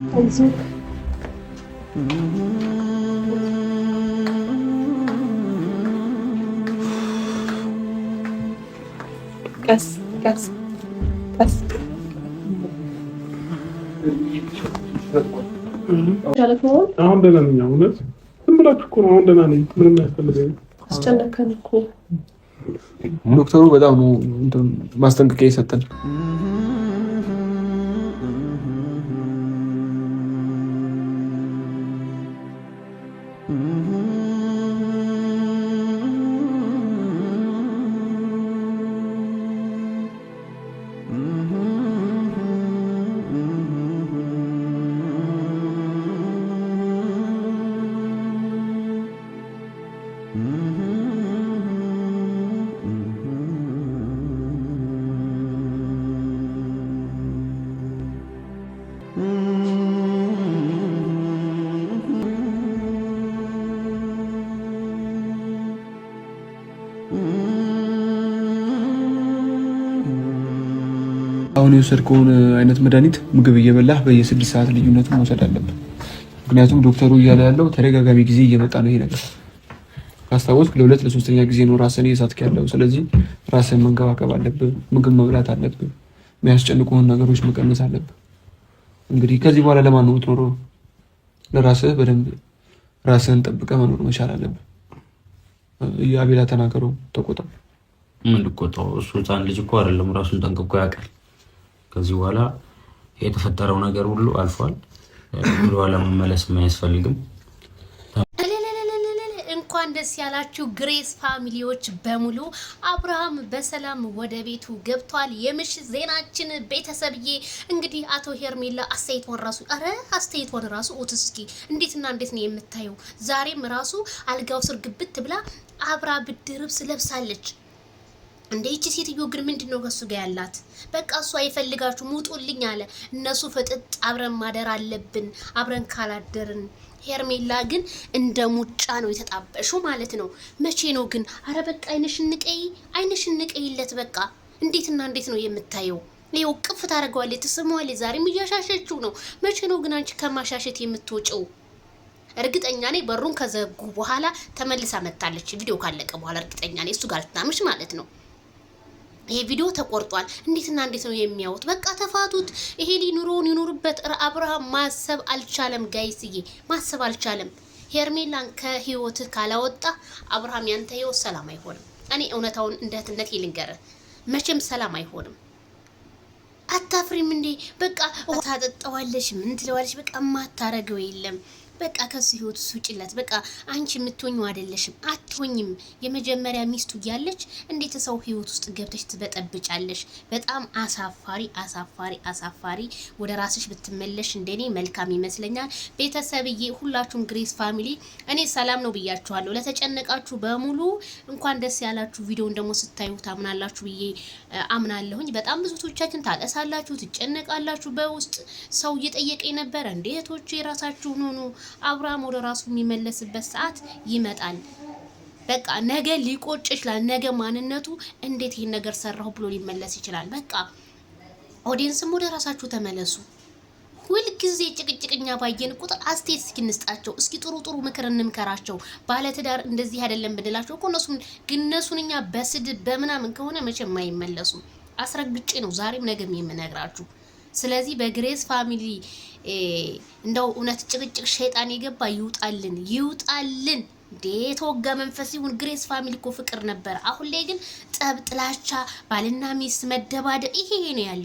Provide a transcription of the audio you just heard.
አይዞህ ቀስ ቀስ ቀስ አሁን ደህና ነኝ። እውነት ዝም ብላችሁ እኮ ነው። አሁን ደህና ነኝ። ምንም አያስፈልገኝም። አስጨነቀን እኮ ዶክተሩ በጣም ነው ማስጠንቀቂያ የሰጠን። አሁን የወሰድከውን አይነት መድኃኒት ምግብ እየበላህ በየ6 ሰዓት ልዩነቱ መውሰድ አለብህ። ምክንያቱም ዶክተሩ እያለ ያለው ተደጋጋሚ ጊዜ እየመጣ ነው ይሄ ነገር። ካስታወስክ ለሁለት ለሶስተኛ ጊዜ ነው ራስን እየሳትክ ያለው። ስለዚህ ራስን መንከባከብ አለብህ። ምግብ መብላት አለብህ። የሚያስጨንቁህን ነገሮች መቀነስ አለብህ። እንግዲህ ከዚህ በኋላ ለማን ነው የምትኖረው? ለራስህ በደንብ ራስህን ጠብቀህ መኖር መቻል አለብህ። የአቤላ ተናገረው ተቆጣ። ምን ልቆጣው? እሱ ህፃን ልጅ እኮ አይደለም፣ ራሱን ጠንቅቆ ያውቃል። ከዚህ በኋላ የተፈጠረው ነገር ሁሉ አልፏል። ወደ ኋላ መመለስ አያስፈልግም። እንኳን ደስ ያላችሁ ግሬስ ፋሚሊዎች በሙሉ። አብርሃም በሰላም ወደ ቤቱ ገብቷል። የምሽት ዜናችን ቤተሰብዬ እንግዲህ አቶ ሄርሜላ አስተያየቷን ራሱ ኦትስኪ እንዴትና እንዴት ነው የምታየው? ዛሬም ራሱ አልጋው ስር ግብት ብላ አብራ ብርድ ልብስ ለብሳለች። እንደ ይቺ ሴትዮ ግን ምንድነው ከሱ ጋር ያላት? በቃ እሱ አይፈልጋችሁ ሙጡልኝ አለ። እነሱ ፍጥጥ አብረን ማደር አለብን፣ አብረን ካላደርን። ሄርሜላ ግን እንደ ሙጫ ነው የተጣበሹ ማለት ነው። መቼ ነው ግን? አረ በቃ አይንሽን ንቀይለት በቃ። እንዴትና እንዴት ነው የምታየው? ይኸው ቅፍ ታደርገዋለች፣ ትስመዋለች። ዛሬም እያሻሸችው ነው። መቼ ነው ግን አንቺ ከማሻሸት የምትወጪው? እርግጠኛ ነኝ በሩን ከዘጉ በኋላ ተመልሳ መጣለች። ቪዲዮ ካለቀ በኋላ እርግጠኛ ነኝ እሱ ጋር ልትናምሽ ማለት ነው። ይሄ ቪዲዮ ተቆርጧል። እንዴትና እንዴት ነው የሚያዩት? በቃ ተፋቱት። ይሄ ኑሮውን ይኑርበት። አብርሃም ማሰብ አልቻለም ጋይስዬ፣ ማሰብ አልቻለም። ሄርሜላን ከህይወት ካላወጣ አብርሃም ያንተ ህይወት ሰላም አይሆንም። እኔ እውነታውን እንደ እህትነት ይልንገር፣ መቼም ሰላም አይሆንም። አታፍሪም እንዴ? በቃ ታጠጣዋለሽ፣ ምን ትለዋለሽ? በቃ ማታረገው የለም። በቃ ከሱ ህይወት ውጭለት። በቃ አንቺ የምትሆኚው አይደለሽም፣ አትሆኝም። የመጀመሪያ ሚስቱ እያለች እንዴት ሰው ህይወት ውስጥ ገብተሽ ትበጠብጫለሽ? በጣም አሳፋሪ። ወደ ራስሽ ብትመለሽ እንደኔ መልካም ይመስለኛል። ቤተሰብዬ ሁላችሁም ግሬስ ፋሚሊ እኔ ሰላም ነው ብያችኋለሁ። ለተጨነቃችሁ በሙሉ እንኳን ደስ ያላችሁ። ቪዲዮውን ደግሞ ስታዩ ታምናላችሁ ብዬ አምናለሁኝ። በጣም ብዙ ቶቻችን ታለሳላችሁ፣ ትጨነቃላችሁ። በውስጥ ሰው እየጠየቀኝ ነበረ፣ እንዴቶች የራሳችሁን ሆኑ። አብርሃም ወደ ራሱ የሚመለስበት ሰዓት ይመጣል። በቃ ነገ ሊቆጭ ይችላል። ነገ ማንነቱ እንዴት ይሄን ነገር ሰራሁ ብሎ ሊመለስ ይችላል። በቃ ኦዲየንስም ወደ ራሳችሁ ተመለሱ። ሁልጊዜ ጭቅጭቅኛ ባየን ቁጥር አስቴት እስኪ እንስጣቸው። እስኪ ጥሩ ምክር እንምከራቸው። ባለትዳር እንደዚህ አይደለም ብንላቸው እኮ እነሱን እኛ በስድብ በምናምን ከሆነ መቼም አይመለሱም። አስረግጬ ነው ዛሬም ነገም የምነግራችሁ። ስለዚህ በግሬስ ፋሚሊ እንደው እውነት ጭቅጭቅ ሸይጣን የገባ ይውጣልን። እንዴ ተወጋ መንፈስ ይሁን። ግሬስ ፋሚሊ እኮ ፍቅር ነበር። አሁን ላይ ግን ጠብ፣ ጥላቻ፣ ባልና ሚስት መደባደብ ይሄ ነው ያለው።